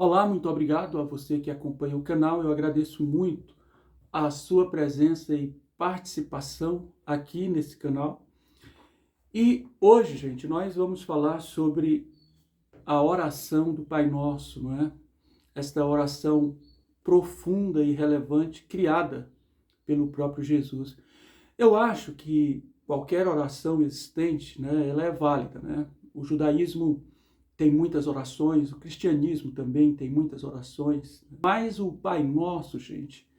Olá, muito obrigado a você que acompanha o canal. Eu agradeço muito a sua presença e participação aqui nesse canal. E hoje, gente, nós vamos falar sobre a oração do Pai Nosso, não é? Esta oração profunda e relevante criada pelo próprio Jesus. Eu acho que qualquer oração existente, né, ela é válida, né? O judaísmo tem muitas orações, o cristianismo também tem muitas orações, mas o Pai Nosso, gente,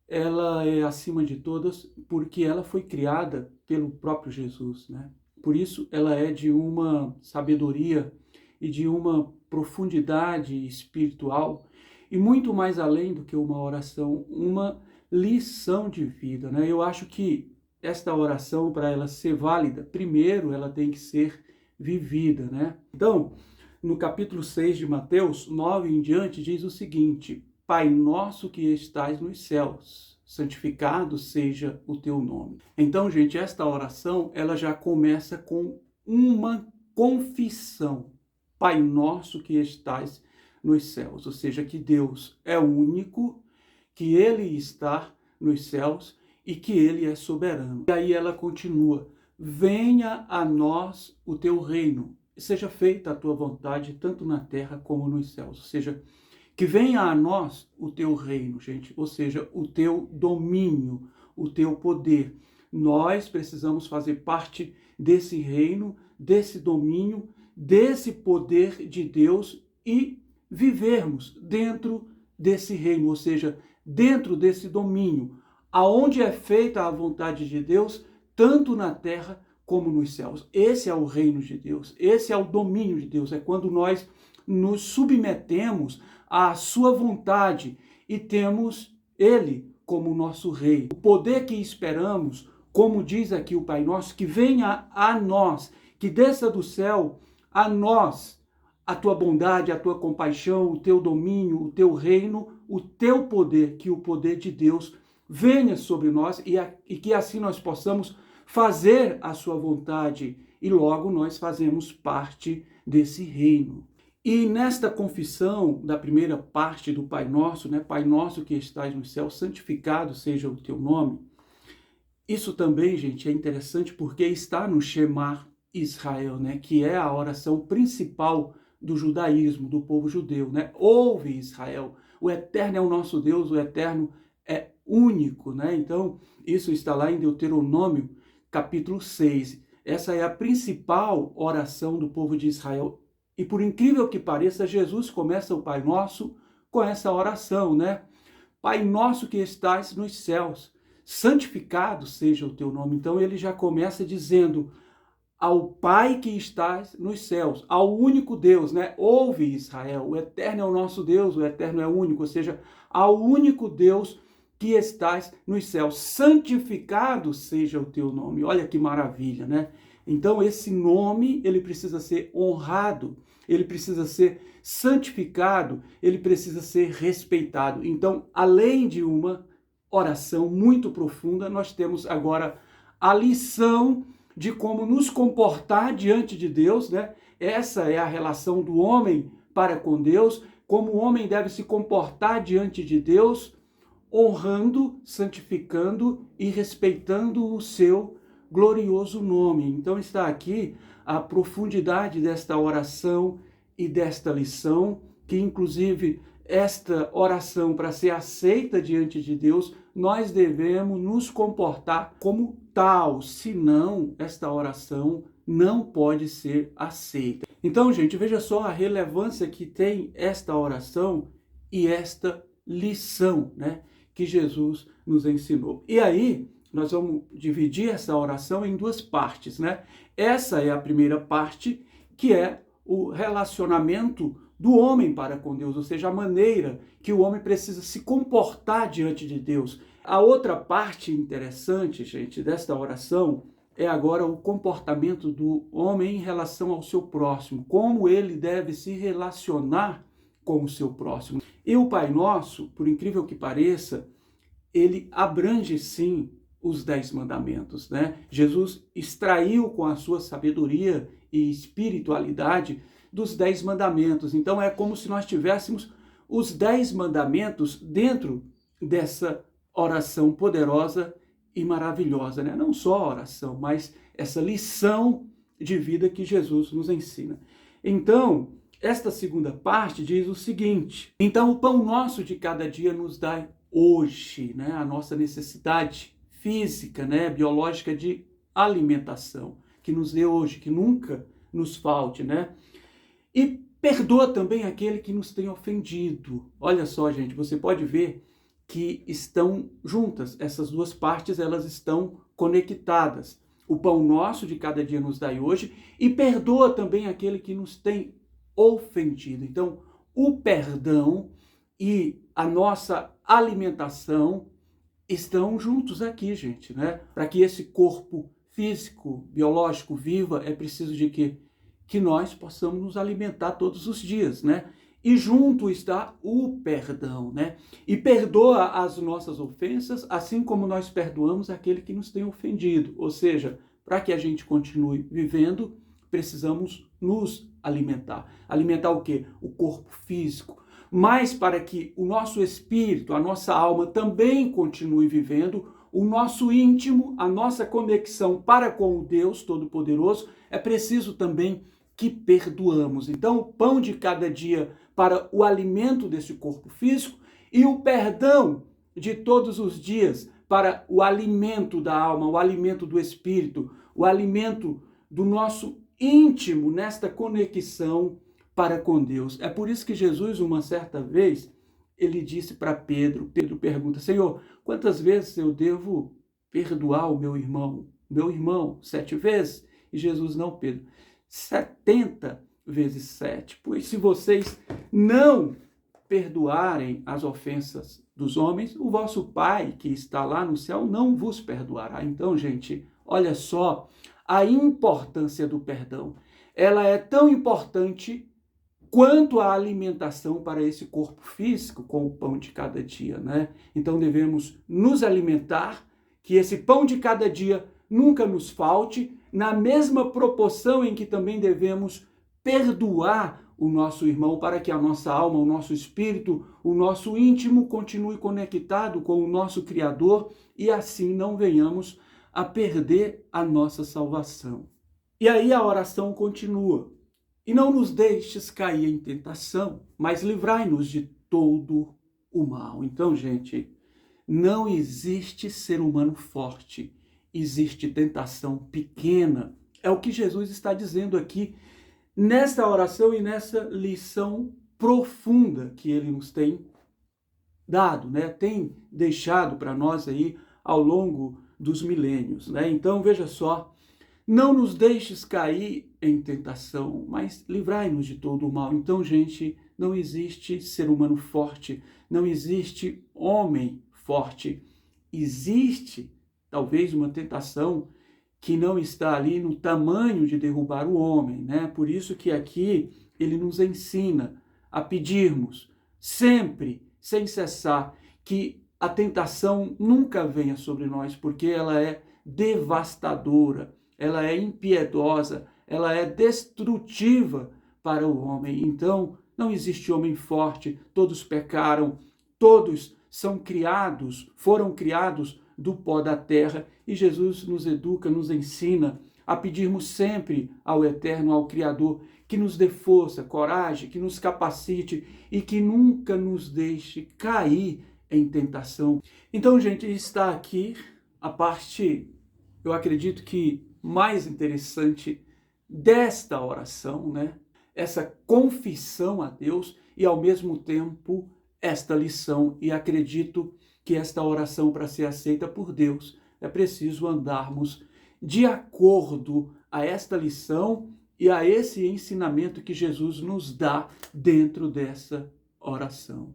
ela é acima de todas porque ela foi criada pelo próprio Jesus, né? Por isso ela é de uma sabedoria e de uma profundidade espiritual e muito mais além do que uma oração, uma lição de vida, né? Eu acho que esta oração, para ela ser válida, primeiro ela tem que ser vivida, né? Então, no capítulo 6 de Mateus, 9 em diante, diz o seguinte: Pai nosso que estais nos céus, santificado seja o teu nome. Então, gente, esta oração, ela já começa com uma confissão. Pai nosso que estais nos céus, ou seja, que Deus é único, que Ele está nos céus e que Ele é soberano. E aí ela continua: venha a nós o teu reino, seja feita a tua vontade, tanto na terra como nos céus. Ou seja, que venha a nós o teu reino, gente, ou seja, o teu domínio, o teu poder. Nós precisamos fazer parte desse reino, desse domínio, desse poder de Deus e vivermos dentro desse reino, ou seja, dentro desse domínio, aonde é feita a vontade de Deus, tanto na terra como nos céus. Esse é o reino de Deus, esse é o domínio de Deus, é quando nós nos submetemos à sua vontade e temos Ele como nosso rei. O poder que esperamos, como diz aqui o Pai Nosso, que venha a nós, que desça do céu a nós a tua bondade, a tua compaixão, o teu domínio, o teu reino, o teu poder, que o poder de Deus venha sobre nós e que assim nós possamos fazer a sua vontade e logo nós fazemos parte desse reino. E nesta confissão da primeira parte do Pai Nosso, né? Pai Nosso que estás no céu, santificado seja o teu nome. Isso também, gente, é interessante porque está no Shema Israel, né? Que é a oração principal do judaísmo, do povo judeu, né? Ouve, Israel, o Eterno é o nosso Deus, o Eterno é único, né? Então, isso está lá em Deuteronômio, capítulo 6. Essa é a principal oração do povo de Israel. E por incrível que pareça, Jesus começa o Pai Nosso com essa oração, né? Pai nosso que estás nos céus, santificado seja o teu nome. Então ele já começa dizendo ao Pai que estás nos céus, ao único Deus, né? Ouve, Israel, o Eterno é o nosso Deus, o Eterno é único, ou seja, ao único Deus que estás nos céus, santificado seja o teu nome. Olha que maravilha, né? Então esse nome, ele precisa ser honrado, ele precisa ser santificado, ele precisa ser respeitado. Então, além de uma oração muito profunda, nós temos agora a lição de como nos comportar diante de Deus, né? Essa é a relação do homem para com Deus, como o homem deve se comportar diante de Deus, honrando, santificando e respeitando o seu glorioso nome. Então está aqui a profundidade desta oração e desta lição, que inclusive esta oração, para ser aceita diante de Deus, nós devemos nos comportar como tal, senão esta oração não pode ser aceita. Então, gente, veja só a relevância que tem esta oração e esta lição, né, que Jesus nos ensinou. E aí, nós vamos dividir essa oração em duas partes, né? Essa é a primeira parte, que é o relacionamento do homem para com Deus, ou seja, a maneira que o homem precisa se comportar diante de Deus. A outra parte interessante, gente, desta oração é agora o comportamento do homem em relação ao seu próximo, como ele deve se relacionar com o seu próximo. E o Pai Nosso, por incrível que pareça, ele abrange sim os 10 mandamentos, né? Jesus extraiu com a sua sabedoria e espiritualidade dos 10 mandamentos. Então é como se nós tivéssemos os 10 mandamentos dentro dessa oração poderosa e maravilhosa, né? Não só a oração, mas essa lição de vida que Jesus nos ensina. Então, esta segunda parte diz o seguinte: então o pão nosso de cada dia nos dai hoje, né? A nossa necessidade física, né? Biológica de alimentação, que nos dê hoje, que nunca nos falte, né? E perdoa também aquele que nos tem ofendido. Olha só, gente, você pode ver que estão juntas, essas duas partes, elas estão conectadas. O pão nosso de cada dia nos dai hoje e perdoa também aquele que nos tem ofendido. Então, o perdão e a nossa alimentação estão juntos aqui, gente, né? Para que esse corpo físico, biológico viva, é preciso de que nós possamos nos alimentar todos os dias, né? E junto está o perdão, né? E perdoa as nossas ofensas, assim como nós perdoamos aquele que nos tem ofendido. Ou seja, para que a gente continue vivendo, precisamos nos alimentar. Alimentar o quê? O corpo físico. Mas para que o nosso espírito, a nossa alma também continue vivendo, o nosso íntimo, a nossa conexão para com o Deus Todo-Poderoso, é preciso também que perdoamos. Então, o pão de cada dia para o alimento desse corpo físico e o perdão de todos os dias para o alimento da alma, o alimento do espírito, o alimento do nosso íntimo nesta conexão para com Deus. É por isso que Jesus, uma certa vez, ele disse para Pedro, Pedro pergunta: Senhor, quantas vezes eu devo perdoar o meu irmão? Meu irmão, 7 vezes? E Jesus: não, Pedro, 70 vezes 7. Pois se vocês não perdoarem as ofensas dos homens, o vosso Pai que está lá no céu não vos perdoará. Então, gente, olha só a importância do perdão. Ela é tão importante quanto a alimentação para esse corpo físico com o pão de cada dia, né? Então devemos nos alimentar, que esse pão de cada dia nunca nos falte, na mesma proporção em que também devemos perdoar o nosso irmão para que a nossa alma, o nosso espírito, o nosso íntimo continue conectado com o nosso Criador e assim não venhamos a perder a nossa salvação. E aí a oração continua. E não nos deixes cair em tentação, mas livrai-nos de todo o mal. Então, gente, não existe ser humano forte, existe tentação pequena. É o que Jesus está dizendo aqui nessa oração e nessa lição profunda que ele nos tem dado, né? Tem deixado para nós aí ao longo dos milênios, né? Então, veja só, não nos deixes cair em tentação, mas livrai-nos de todo o mal. Então, gente, não existe ser humano forte, não existe homem forte. Existe, talvez, uma tentação que não está ali no tamanho de derrubar o homem, né? Por isso que aqui ele nos ensina a pedirmos sempre, sem cessar, que a tentação nunca venha sobre nós, porque ela é devastadora, ela é impiedosa, ela é destrutiva para o homem. Então, não existe homem forte, todos pecaram, todos foram criados do pó da terra, e Jesus nos educa, nos ensina a pedirmos sempre ao Eterno, ao Criador, que nos dê força, coragem, que nos capacite e que nunca nos deixe cair em tentação. Então, gente, está aqui a parte, eu acredito que mais interessante desta oração, né? Essa confissão a Deus e, ao mesmo tempo, esta lição. E acredito que esta oração, para ser aceita por Deus, é preciso andarmos de acordo a esta lição e a esse ensinamento que Jesus nos dá dentro dessa oração.